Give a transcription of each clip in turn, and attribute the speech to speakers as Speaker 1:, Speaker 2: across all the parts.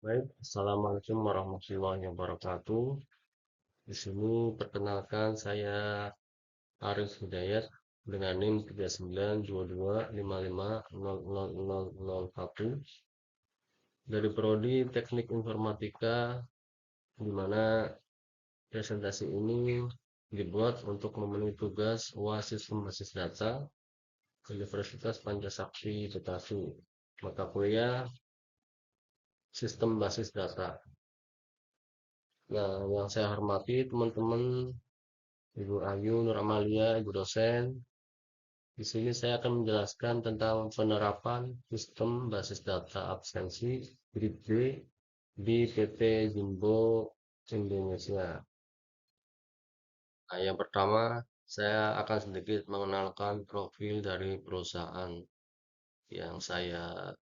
Speaker 1: Baik, Assalamualaikum warahmatullahi wabarakatuh. Di sini perkenalkan saya Arif Hidayat dengan NIM 392255000001 dari Prodi Teknik Informatika, di mana presentasi ini dibuat untuk memenuhi tugas UAS Sistem Basis Data Universitas Pancasakti Bekasi, mata kuliah Sistem Basis Data. Nah, yang saya hormati teman-teman Ibu Ayu Nur Amalia, Ibu dosen. Di sini saya akan menjelaskan tentang penerapan sistem basis data absensi Grid D di PT Jumbo Indonesia. Nah, yang pertama, saya akan sedikit mengenalkan profil dari perusahaan yang saya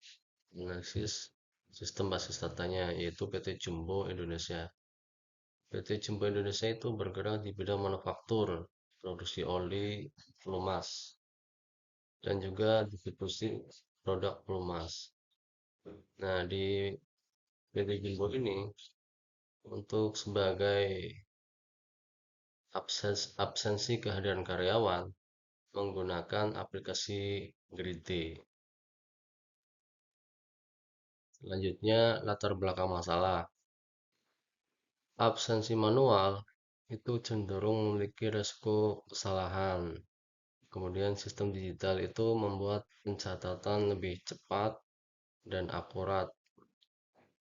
Speaker 1: analisis sistem basis datanya, yaitu PT Jumbo Indonesia. PT Jumbo Indonesia itu bergerak di bidang manufaktur, produksi oli, pelumas, dan juga distribusi produk pelumas. Nah, di PT Jumbo ini untuk sebagai absensi kehadiran karyawan menggunakan aplikasi Gride. Selanjutnya, latar belakang masalah. Absensi manual itu cenderung memiliki resiko kesalahan. Kemudian sistem digital itu membuat pencatatan lebih cepat dan akurat.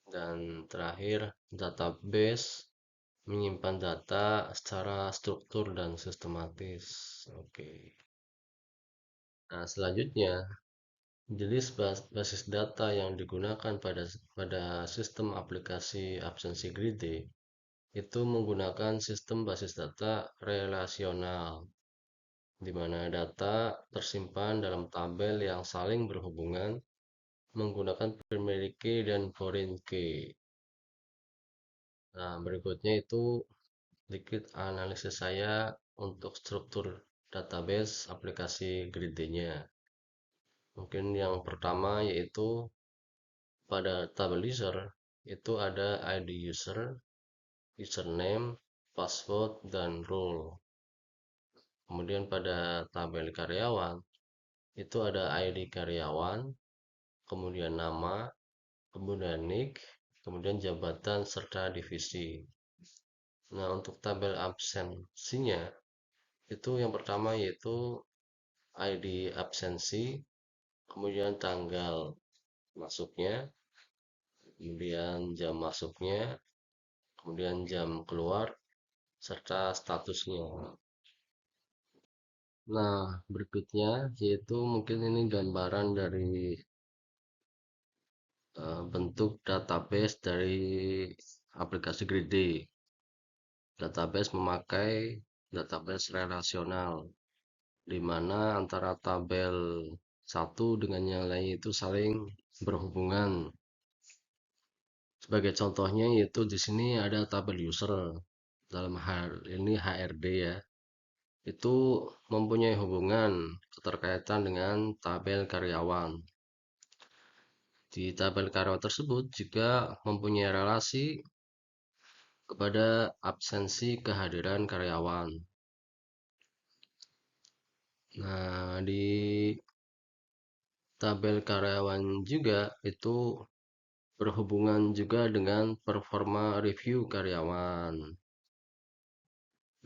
Speaker 1: Dan terakhir, database menyimpan data secara struktur dan sistematis. Oke. Nah, selanjutnya, jenis basis data yang digunakan pada sistem aplikasi absensi Gride itu menggunakan sistem basis data relasional, di mana data tersimpan dalam tabel yang saling berhubungan menggunakan primary key dan foreign key. Nah, berikutnya itu sedikit analisis saya untuk struktur database aplikasi Gride-nya. Mungkin yang pertama yaitu pada tabel user itu ada ID user, username, password, dan role. Kemudian pada tabel karyawan itu ada ID karyawan, kemudian nama, kemudian nick, kemudian jabatan serta divisi. Nah, untuk tabel absensinya itu yang pertama yaitu ID absensi, kemudian tanggal masuknya, kemudian jam masuknya, kemudian jam keluar, serta statusnya. Nah, berikutnya yaitu mungkin ini gambaran dari bentuk database dari aplikasi Gride. Database memakai database relasional, di mana antara tabel satu dengan yang lain itu saling berhubungan. Sebagai contohnya yaitu di sini ada tabel user, dalam hal ini HRD ya. Itu mempunyai hubungan keterkaitan dengan tabel karyawan. Di tabel karyawan tersebut juga mempunyai relasi kepada absensi kehadiran karyawan. Nah, di tabel karyawan juga itu berhubungan juga dengan performa review karyawan.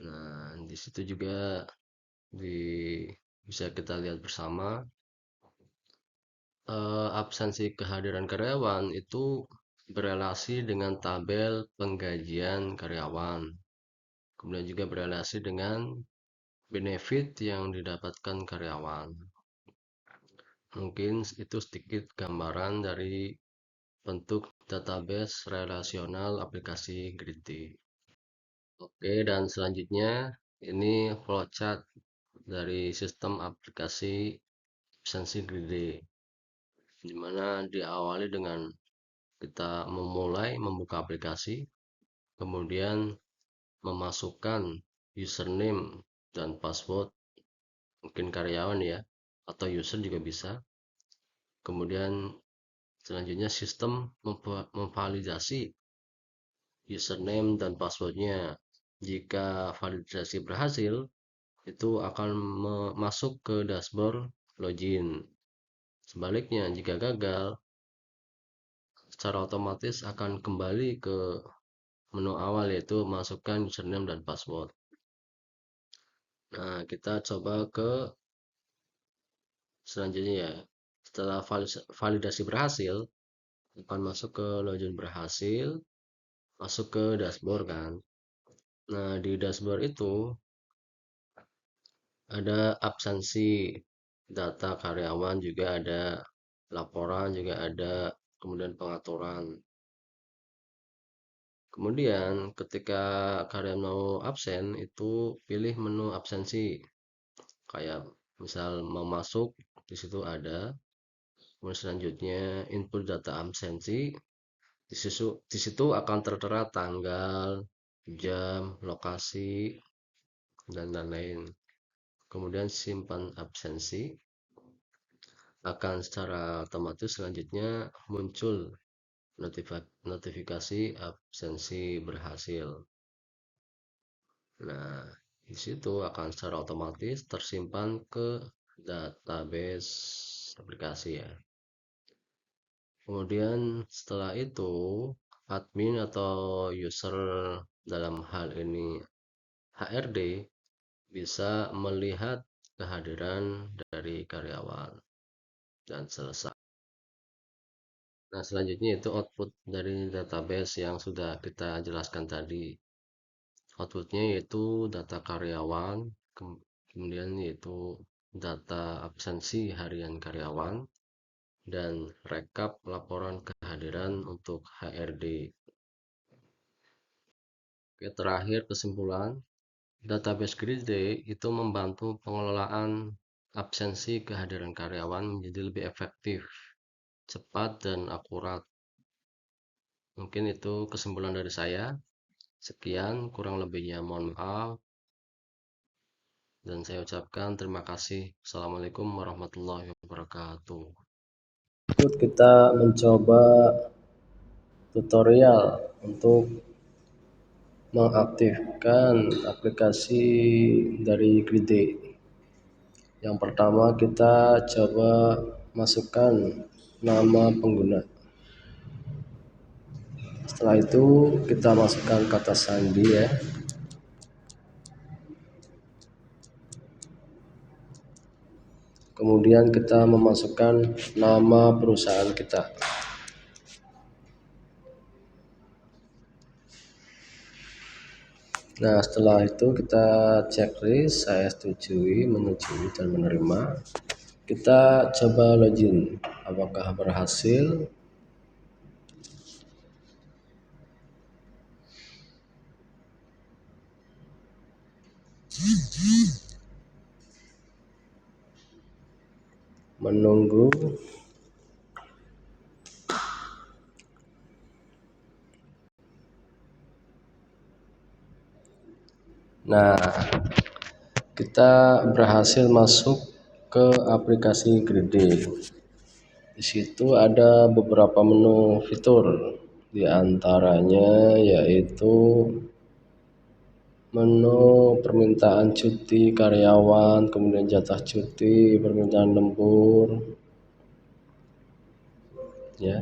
Speaker 1: Nah, di situ juga di bisa kita lihat bersama absensi kehadiran karyawan itu berelasi dengan tabel penggajian karyawan. Kemudian juga berelasi dengan benefit yang didapatkan karyawan. Mungkin itu sedikit gambaran dari bentuk database relasional aplikasi Gride. Oke, dan selanjutnya ini flowchart dari sistem aplikasi absensi Gride, di mana diawali dengan kita memulai membuka aplikasi, kemudian memasukkan username dan password, mungkin karyawan ya, atau user juga bisa. Kemudian Selanjutnya sistem memvalidasi username dan passwordnya. Jika validasi berhasil, itu akan masuk ke dashboard login. Sebaliknya, jika gagal, secara otomatis akan kembali ke menu awal, yaitu masukkan username dan password. Nah, kita coba ke selanjutnya ya. Setelah validasi berhasil, akan masuk ke login berhasil, masuk ke dashboard kan. Nah, di dashboard itu ada absensi, data karyawan juga ada, laporan juga ada, kemudian pengaturan. Kemudian ketika karyawan mau absen, itu pilih menu absensi. Kayak misal mau masuk, di situ ada. Kemudian selanjutnya input data absensi. Di situ akan tertera tanggal, jam, lokasi, dan lain-lain. Kemudian simpan absensi. Akan secara otomatis selanjutnya muncul notifikasi absensi berhasil. Nah, di situ akan secara otomatis tersimpan ke database aplikasi ya. Kemudian setelah itu admin atau user, dalam hal ini HRD, bisa melihat kehadiran dari karyawan dan selesai. Nah, selanjutnya itu output dari database yang sudah kita jelaskan tadi. Outputnya yaitu data karyawan, kemudian yaitu data absensi harian karyawan, dan rekap laporan kehadiran untuk HRD. Oke, terakhir kesimpulan, database Grid-D itu membantu pengelolaan absensi kehadiran karyawan menjadi lebih efektif, cepat, dan akurat. Mungkin itu kesimpulan dari saya. Sekian, kurang lebihnya mohon maaf. Dan saya ucapkan terima kasih. Assalamualaikum warahmatullahi wabarakatuh. Kita mencoba tutorial untuk mengaktifkan aplikasi dari Grid-D. Yang pertama kita coba masukkan nama pengguna. Setelah itu kita masukkan kata sandi ya. Kemudian kita memasukkan nama perusahaan kita. Nah, setelah itu kita checklist, saya setujui, menyetujui, dan menerima. Kita coba login, apakah berhasil? Menunggu. Nah, kita berhasil masuk ke aplikasi Grid-D. Di situ ada beberapa menu fitur, di antaranya yaitu menu permintaan cuti karyawan, kemudian jatah cuti, permintaan lembur, ya,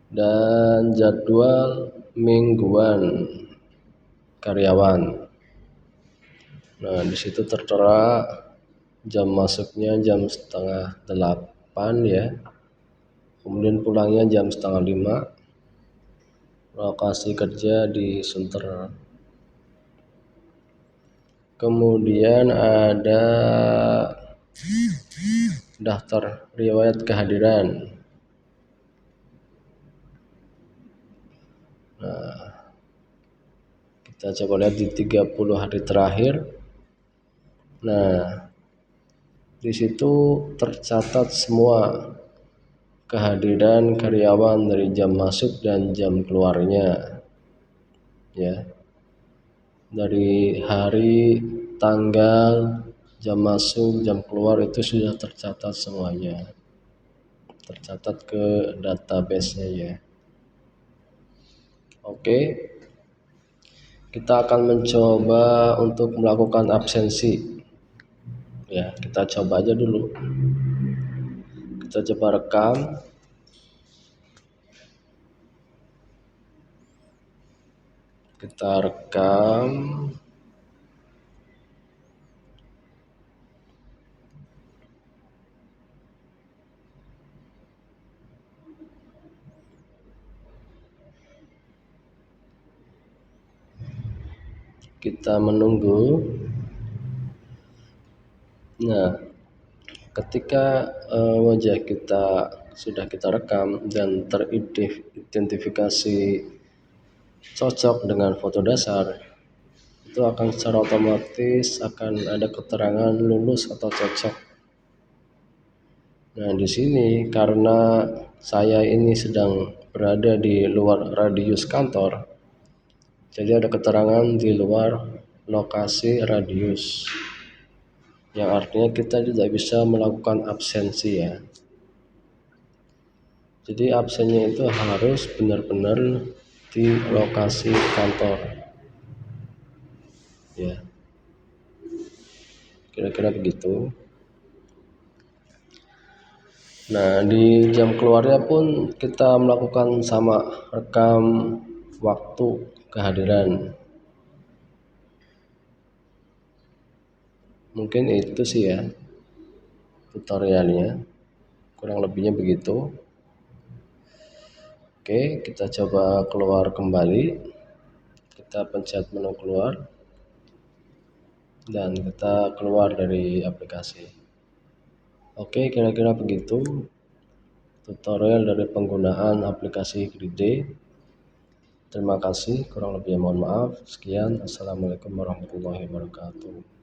Speaker 1: dan jadwal mingguan karyawan. Nah, di situ tertera jam masuknya jam 7:30 ya, kemudian pulangnya jam 4:30, lokasi kerja di Sunter. Kemudian ada daftar riwayat kehadiran. Nah, kita coba lihat di 30 hari terakhir. Nah, di situ tercatat semua kehadiran karyawan dari jam masuk dan jam keluarnya. Ya. Dari hari, tanggal, jam masuk, jam keluar itu sudah tercatat semuanya.
Speaker 2: tercatat ke database-nya ya. Oke, kita akan mencoba untuk melakukan absensi ya. Kita coba aja dulu, kita coba rekam. Kita rekam. Kita menunggu. Nah, ketika wajah kita sudah kita rekam dan teridentifikasi cocok dengan foto dasar, itu akan secara otomatis akan ada keterangan lulus atau cocok. Nah, di sini karena saya ini sedang berada di luar radius kantor, jadi ada keterangan di luar lokasi radius, yang artinya kita tidak bisa melakukan absensi ya. Jadi absennya itu harus benar-benar di lokasi kantor ya, kira-kira begitu. Nah, di jam keluarnya pun kita melakukan sama, rekam waktu kehadiran. Mungkin itu sih ya tutorialnya, kurang lebihnya begitu. Oke, kita coba keluar kembali, kita pencet menu keluar dan kita keluar dari aplikasi. Oke, kira-kira begitu tutorial dari penggunaan aplikasi Grid-D. Terima kasih, kurang lebihnya mohon maaf. Sekian, assalamualaikum warahmatullahi wabarakatuh.